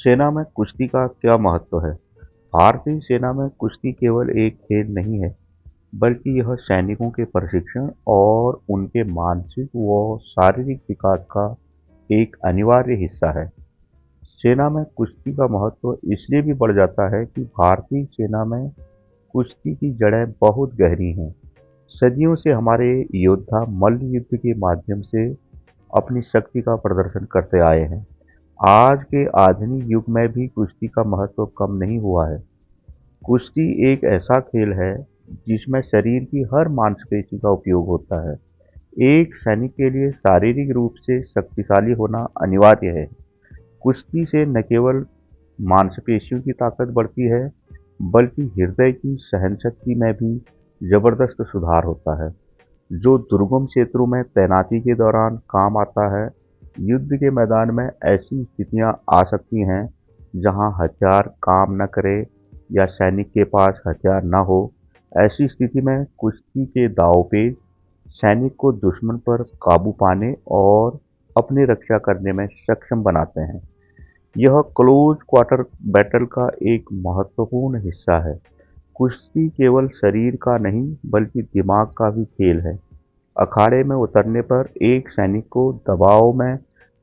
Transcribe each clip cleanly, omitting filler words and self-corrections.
सेना में कुश्ती का क्या महत्व है? भारतीय सेना में कुश्ती केवल एक खेल नहीं है, बल्कि यह सैनिकों के प्रशिक्षण और उनके मानसिक व शारीरिक विकास का एक अनिवार्य हिस्सा है। सेना में कुश्ती का महत्व इसलिए भी बढ़ जाता है कि भारतीय सेना में कुश्ती की जड़ें बहुत गहरी हैं। सदियों से हमारे योद्धा मल्ल युद्ध के माध्यम से अपनी शक्ति का प्रदर्शन करते आए हैं। आज के आधुनिक युग में भी कुश्ती का महत्व कम नहीं हुआ है। कुश्ती एक ऐसा खेल है जिसमें शरीर की हर मांसपेशी का उपयोग होता है। एक सैनिक के लिए शारीरिक रूप से शक्तिशाली होना अनिवार्य है। कुश्ती से न केवल मांसपेशियों की ताकत बढ़ती है, बल्कि हृदय की सहनशक्ति में भी जबरदस्त सुधार होता है, जो दुर्गम क्षेत्रों में तैनाती के दौरान काम आता है। युद्ध के मैदान में ऐसी स्थितियां आ सकती हैं जहां हथियार काम न करे या सैनिक के पास हथियार न हो। ऐसी स्थिति में कुश्ती के दांवपेच सैनिक को दुश्मन पर काबू पाने और अपनी रक्षा करने में सक्षम बनाते हैं। यह क्लोज क्वार्टर बैटल का एक महत्वपूर्ण हिस्सा है। कुश्ती केवल शरीर का नहीं, बल्कि दिमाग का भी खेल है। अखाड़े में उतरने पर एक सैनिक को दबाव में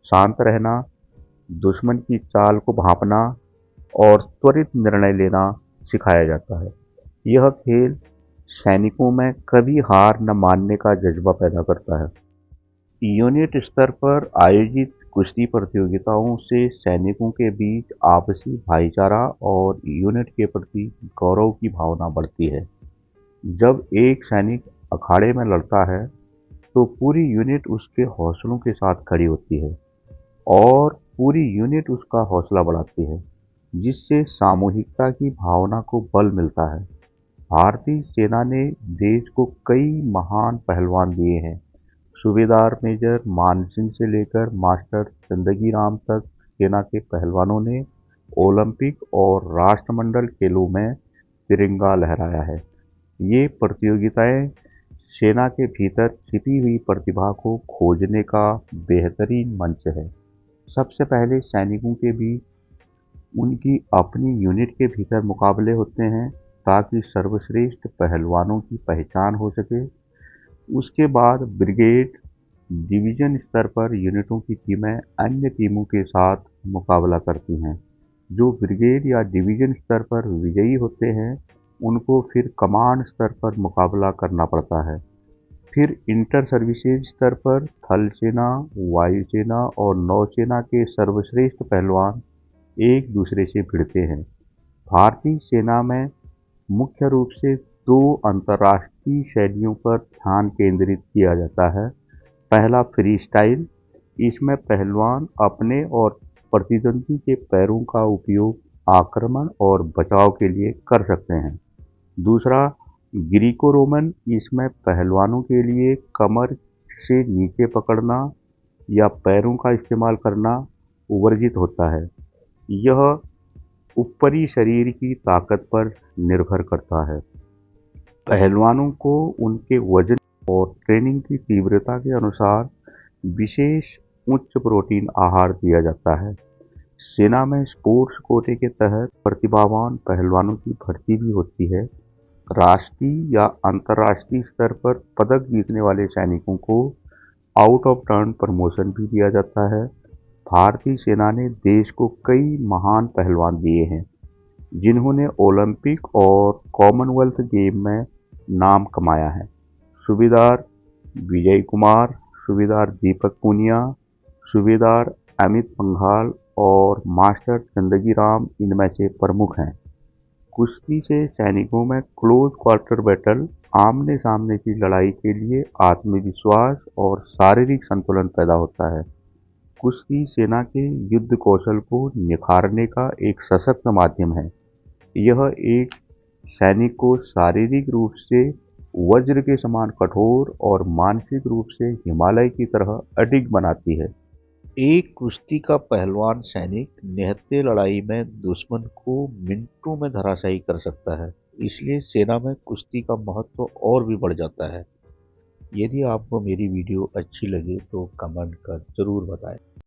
शांत रहना, दुश्मन की चाल को भांपना और त्वरित निर्णय लेना सिखाया जाता है। यह खेल सैनिकों में कभी हार न मानने का जज्बा पैदा करता है। यूनिट स्तर पर आयोजित कुश्ती प्रतियोगिताओं से सैनिकों के बीच आपसी भाईचारा और यूनिट के प्रति गौरव की भावना बढ़ती है। जब एक सैनिक अखाड़े में लड़ता है, तो पूरी यूनिट उसके हौसलों के साथ खड़ी होती है और पूरी यूनिट उसका हौसला बढ़ाती है, जिससे सामूहिकता की भावना को बल मिलता है। भारतीय सेना ने देश को कई महान पहलवान दिए हैं। सूबेदार मेजर मानसिंह से लेकर मास्टर जिंदगी राम तक सेना के पहलवानों ने ओलंपिक और राष्ट्रमंडल खेलों में तिरंगा लहराया है। ये प्रतियोगिताएं सेना के भीतर छिपी हुई प्रतिभा को खोजने का बेहतरीन मंच है। सबसे पहले सैनिकों के बीच उनकी अपनी यूनिट के भीतर मुकाबले होते हैं, ताकि सर्वश्रेष्ठ पहलवानों की पहचान हो सके। उसके बाद ब्रिगेड, डिवीजन स्तर पर यूनिटों की टीमें अन्य टीमों के साथ मुकाबला करती हैं। जो ब्रिगेड या डिवीजन स्तर पर विजयी होते हैं, उनको फिर कमांड स्तर पर मुकाबला करना पड़ता है। फिर इंटर सर्विसेज स्तर पर थल सेना, वायुसेना और नौसेना के सर्वश्रेष्ठ पहलवान एक दूसरे से भिड़ते हैं। भारतीय सेना में मुख्य रूप से दो अंतर्राष्ट्रीय शैलियों पर ध्यान केंद्रित किया जाता है। पहला फ्री स्टाइल, इसमें पहलवान अपने और प्रतिद्वंदी के पैरों का उपयोग आक्रमण और बचाव के लिए कर सकते हैं। दूसरा ग्रीको रोमन, इसमें पहलवानों के लिए कमर से नीचे पकड़ना या पैरों का इस्तेमाल करना वर्जित होता है। यह ऊपरी शरीर की ताकत पर निर्भर करता है। पहलवानों को उनके वजन और ट्रेनिंग की तीव्रता के अनुसार विशेष उच्च प्रोटीन आहार दिया जाता है। सेना में स्पोर्ट्स कोटे के तहत प्रतिभावान पहलवानों की भर्ती भी होती है। राष्ट्रीय या अंतर्राष्ट्रीय स्तर पर पदक जीतने वाले सैनिकों को आउट ऑफ टर्न प्रमोशन भी दिया जाता है। भारतीय सेना ने देश को कई महान पहलवान दिए हैं, जिन्होंने ओलंपिक और कॉमनवेल्थ गेम में नाम कमाया है। सूबेदार विजय कुमार, सूबेदार दीपक पूनिया, सूबेदार अमित पंघाल और मास्टर जिंदगी राम इनमें से प्रमुख हैं। कुश्ती से सैनिकों में क्लोज क्वार्टर बैटल, आमने सामने की लड़ाई के लिए आत्मविश्वास और शारीरिक संतुलन पैदा होता है। कुश्ती सेना के युद्ध कौशल को निखारने का एक सशक्त माध्यम है। यह एक सैनिक को शारीरिक रूप से वज्र के समान कठोर और मानसिक रूप से हिमालय की तरह अडिग बनाती है। एक कुश्ती का पहलवान सैनिक निहत्थे लड़ाई में दुश्मन को मिनटों में धराशायी कर सकता है। इसलिए सेना में कुश्ती का महत्व और भी बढ़ जाता है। यदि आपको मेरी वीडियो अच्छी लगे तो कमेंट कर जरूर बताएं।